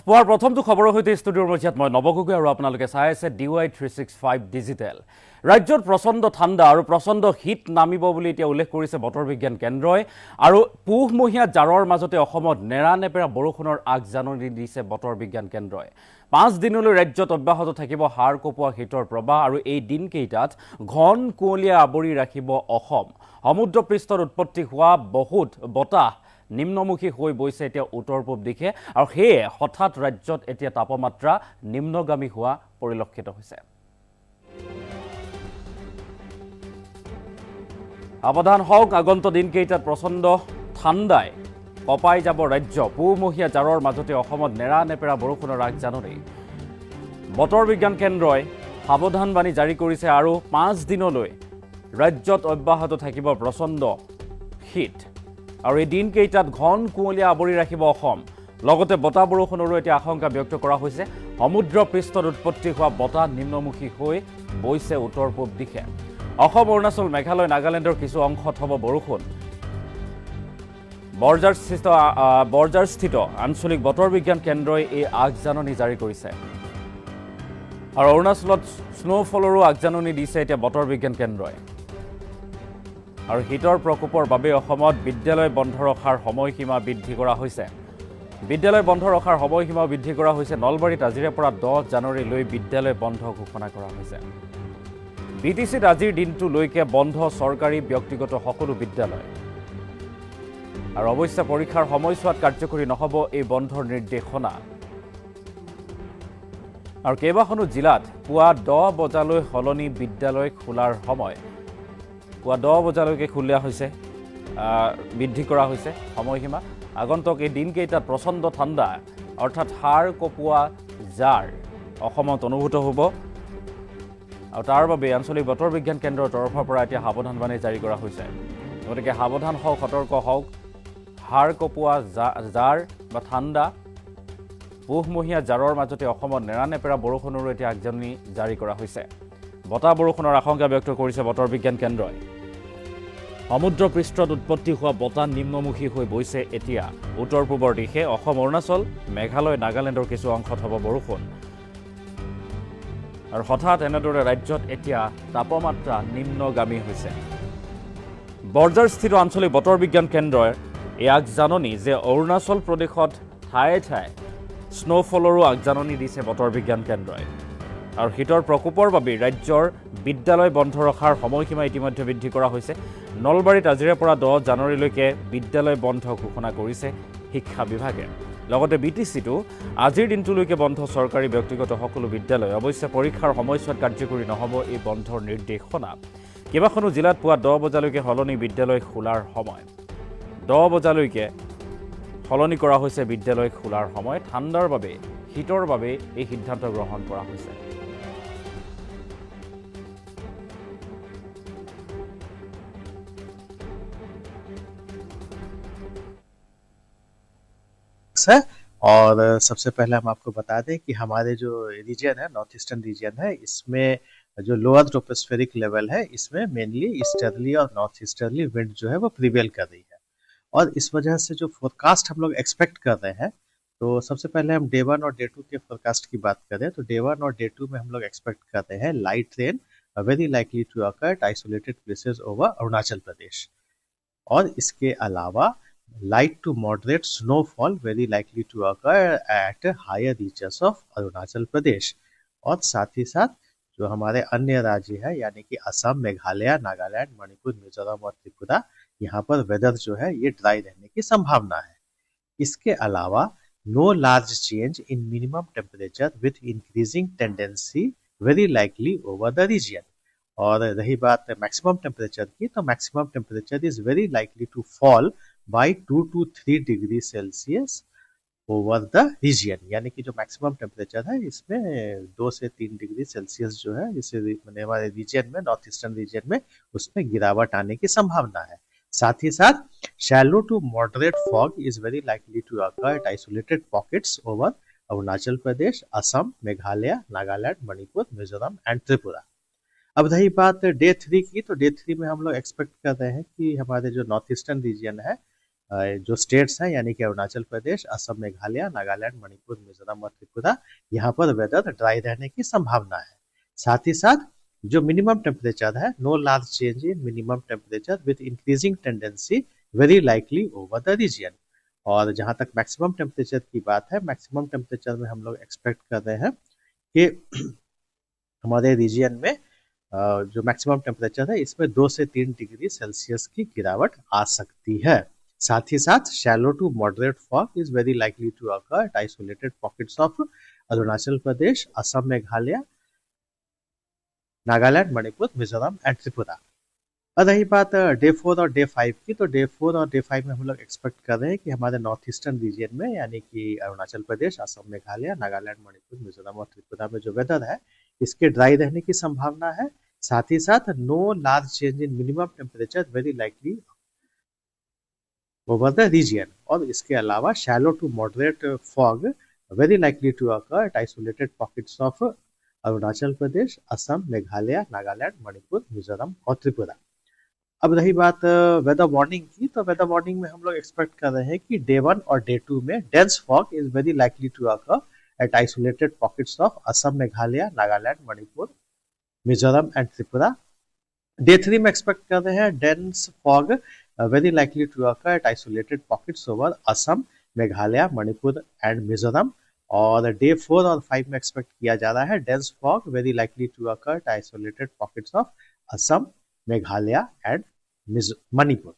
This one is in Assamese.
পুৱাৰ প্ৰথমটো খবৰৰ সৈতে ষ্টুডিঅ'ৰ মজিয়াত মই নৱ গগৈ আৰু আপোনালোকে চাই আছে DY 365 ডিজিটেল। ৰাজ্যত প্ৰচণ্ড ঠাণ্ডা আৰু প্ৰচণ্ড শীত নামিব বুলি এতিয়া উল্লেখ কৰিছে বতৰ বিজ্ঞান কেন্দ্ৰই আৰু পুহমহীয়া জাৰৰ মাজতে অসমত নেৰানেপেৰা বৰষুণৰ আগজাননী দিছে বতৰ বিজ্ঞান কেন্দ্ৰই। 5 দিনলৈ ৰাজ্যত অব্যাহত থাকিব হাড় কঁপোৱা শীতৰ প্ৰবাহ আৰু এই দিনকেইটাত ঘন কুঁৱলীয়ে আৱৰি ৰাখিব অসম। সমুদ্ৰ পৃষ্ঠত উৎপত্তি হোৱা বহুত বতাহ নিম্নমুখী হৈ বৈছে এতিয়া উত্তৰ পূব দিশে আৰু সেয়ে হঠাৎ ৰাজ্যত এতিয়া তাপমাত্ৰা নিম্নগামী হোৱা পৰিলক্ষিত হৈছে। সাৱধান হওক, আগন্তুক দিনকেইটাত প্ৰচণ্ড ঠাণ্ডাই কঁপাই যাব ৰাজ্য। পুহমহীয়া জাৰৰ মাজতে অসমত নেৰানেপেৰা বৰষুণৰ আগজাননী। বতৰ বিজ্ঞান কেন্দ্ৰই সাৱধানবাণী জাৰি কৰিছে আৰু 5 দিনলৈ ৰাজ্যত অব্যাহত থাকিব প্ৰচণ্ড শীত আৰু এই দিনকেইটাত ঘন কুঁৱলীয়ে আৱৰি ৰাখিব অসম। লগতে বতাহ বৰষুণৰো এতিয়া আশংকা ব্যক্ত কৰা হৈছে। সমুদ্ৰ পৃষ্ঠত উৎপত্তি হোৱা বতাহ নিম্নমুখী হৈ বৈছে উত্তৰ পূব দিশে। অসম, অৰুণাচল, মেঘালয়, নাগালেণ্ডৰ কিছু অংশত হ'ব বৰষুণ। বৰঝাৰস্থিত আঞ্চলিক বতৰ বিজ্ঞান কেন্দ্ৰই এই আগজাননী জাৰি কৰিছে আৰু অৰুণাচলত স্নোফলৰো আগজাননী দিছে এতিয়া বতৰ বিজ্ঞান কেন্দ্ৰই। আৰু শীতৰ প্ৰকোপৰ বাবে অসমত বিদ্যালয় বন্ধ ৰখাৰ সময়সীমা বৃদ্ধি কৰা হৈছে। বিদ্যালয় বন্ধ ৰখাৰ সময়সীমা বৃদ্ধি কৰা হৈছে। নলবাৰীত আজিৰে পৰা 10 জানুৱাৰীলৈ বিদ্যালয় বন্ধ ঘোষণা কৰা হৈছে। BTCত আজিৰ দিনটোলৈকে বন্ধ চৰকাৰী ব্যক্তিগত সকলো বিদ্যালয়। আৰু অৱশ্যে পৰীক্ষাৰ সময়ছোৱাত কাৰ্যকৰী নহ'ব এই বন্ধৰ নিৰ্দেশনা। আৰু কেইবাখনো জিলাত পুৱা 10 বজালৈ সলনি বিদ্যালয় খোলাৰ সময়। পুৱা 10 বজালৈকে খোলা হৈছে, বৃদ্ধি কৰা হৈছে সময়সীমা। আগন্তুক এই দিনকেইটাত প্ৰচণ্ড ঠাণ্ডা অৰ্থাৎ হাড় কঁপোৱা জাৰ অসমত অনুভূত হ'ব আৰু তাৰ বাবে আঞ্চলিক বতৰ বিজ্ঞান কেন্দ্ৰৰ তৰফৰ পৰা এতিয়া সাৱধানবাণী জাৰি কৰা হৈছে। গতিকে সাৱধান হওক, সতৰ্ক হওক। হাড় কঁপোৱা জাৰ বা ঠাণ্ডা, পুহমহীয়া জাৰৰ মাজতে অসমত নেৰানেপেৰা বৰষুণৰো এতিয়া আগজাননী জাৰি কৰা হৈছে। বতাহ বৰষুণৰ আশংকা ব্যক্ত কৰিছে বতৰ বিজ্ঞান কেন্দ্ৰই। সমুদ্ৰ পৃষ্ঠত উৎপত্তি হোৱা বতাহ নিম্নমুখী হৈ বৈছে এতিয়া উত্তৰ পূবৰ দিশে। অসম, অৰুণাচল, মেঘালয়, নাগালেণ্ডৰ কিছু অংশত হ'ব বৰষুণ আৰু হঠাৎ এনেদৰে ৰাজ্যত এতিয়া তাপমাত্ৰা নিম্নগামী হৈছে। বৰঝাৰস্থিত আঞ্চলিক বতৰ বিজ্ঞান কেন্দ্ৰই এই আগজাননী যে অৰুণাচল প্ৰদেশত ঠায়ে ঠায়ে স্নোফলৰো আগজাননী দিছে বতৰ বিজ্ঞান কেন্দ্ৰই। আৰু শীতৰ প্ৰকোপৰ বাবে ৰাজ্যৰ বিদ্যালয় বন্ধ ৰখাৰ সময়সীমা ইতিমধ্যে বৃদ্ধি কৰা হৈছে। নলবাৰীত আজিৰে পৰা 10 জানুৱাৰীলৈকে বিদ্যালয় বন্ধ ঘোষণা কৰিছে শিক্ষা বিভাগে। লগতে BTCতো আজিৰ দিনটোলৈকে বন্ধ চৰকাৰী ব্যক্তিগত সকলো বিদ্যালয়। অৱশ্যে পৰীক্ষাৰ সময়ছোৱাত কাৰ্যকৰী নহ'ব এই বন্ধৰ নিৰ্দেশনা। কেইবাখনো জিলাত পুৱা 10 বজালৈকে সলনি বিদ্যালয় খোলাৰ সময়। 10 বজালৈকে সলনি কৰা হৈছে বিদ্যালয় খোলাৰ সময়। ঠাণ্ডাৰ বাবে, শীতৰ বাবে এই সিদ্ধান্ত গ্ৰহণ কৰা হৈছে। है। और सबसे पहले हम आपको बता दें कि हमारे जो रीजन है, नॉर्थ ईस्टर्न रीजन है, इसमें जो लोअर ट्रोपोस्फेरिक लेवल है, इसमें मेनली ईस्टर्ली और नॉर्थ ईस्टर्ली विंड जो है वो प्रिवेल कर रही है। और इस वजह से जो फोरकास्ट हम लोग एक्सपेक्ट कर रहे हैं, तो सबसे पहले हम डे 1 और डे 2 के फोरकास्ट की बात करें तो डे 1 और डे 2 में हम लोग एक्सपेक्ट कर रहे हैं light rain very likely to occur at isolated places over Arunachal Pradesh. और इसके अलावा light to moderate snowfall very likely to occur at higher reaches of Arunachal Pradesh. और साथ ही साथ जो हमारे अन्य राज्य है यानी कि असम, मेघालय, नागालैंड, मणिपुर, मिजोरम और त्रिपुरा, यहाँ पर वेदर जो है ये ड्राई रहने की संभावना है। इसके अलावा no large change in minimum temperature with increasing tendency very likely over the region. और रही बात मैक्सिमम टेम्परेचर की, तो maximum temperature is very likely to fall by 2 to 3 degree Celsius over the region. यानी कि जो मैक्सिमम टेम्परेचर है इसमें 2 से 3 डिग्री सेल्सियस जो है इस हमारे रीजन में, नॉर्थ ईस्टर्न रीजन में, उसमें गिरावट आने की संभावना है। साथ ही साथ shallow to moderate fog is very likely to occur at isolated pockets over Arunachal Pradesh, Assam, Meghalaya, Nagaland, Manipur, Mizoram and Tripura. अब रही बात डे 3 की, तो डे 3 में हम लोग एक्सपेक्ट कर रहे हैं कि हमारे जो नॉर्थ ईस्टर्न रीजन है जो स्टेट्स हैं यानी कि अरुणाचल प्रदेश, असम, मेघालय, नागालैंड, मणिपुर, मिजोरम और त्रिपुरा, यहाँ पर वेदर ड्राई रहने की संभावना है। साथ ही साथ जो मिनिमम टेम्परेचर है, no large change in minimum temperature with increasing tendency very likely over the region. और जहां तक मैक्सिमम टेम्परेचर की बात है, मैक्सिमम टेम्परेचर में हम लोग एक्सपेक्ट कर रहे हैं कि हमारे रीजन में जो मैक्सिमम टेम्परेचर है इसमें 2 से 3 डिग्री सेल्सियस की गिरावट आ सकती है। साथ ही साथ shallow to moderate fog is very likely to occur at isolated pockets of Arunachal Pradesh, Assam, Meghalaya, Nagaland, Manipur, Mizoram and Tripura. और रही बात डे 4 और डे 5 की, तो डे 4 और डे 5 में हम लोग एक्सपेक्ट कर रहे हैं कि हमारे नॉर्थ ईस्टर्न रीजन में यानी कि अरुणाचल प्रदेश, असम, मेघालय, नागालैंड, मणिपुर, मिजोरम और त्रिपुरा में जो वेदर है इसके ड्राई रहने की संभावना है। साथ ही साथ no large change in minimum temperature very likely over the region. और इसके अलावा shallow to moderate fog very likely to occur at isolated pockets of Arunachal Pradesh, Assam, Meghalaya, Nagaland, Manipur, Mizoram और त्रिपुरा। अब रही बात वेदर वार्निंग की, तो वेदर वार्निंग में हम लोग एक्सपेक्ट कर रहे हैं कि डे 1 और डे 2 में dense fog is very likely to occur at isolated pockets of Assam, Meghalaya, Nagaland, Manipur, Mizoram and Tripura. Day 3 में एक्सपेक्ट कर रहे हैं dense fog very likely to occur at isolated pockets over Assam, Meghalaya, Manipur and Mizoram. और डे 4 और 5 में एक्सपेक्ट किया जा रहा है dense fog very likely to occur at isolated pockets of Assam, Meghalaya and Manipur.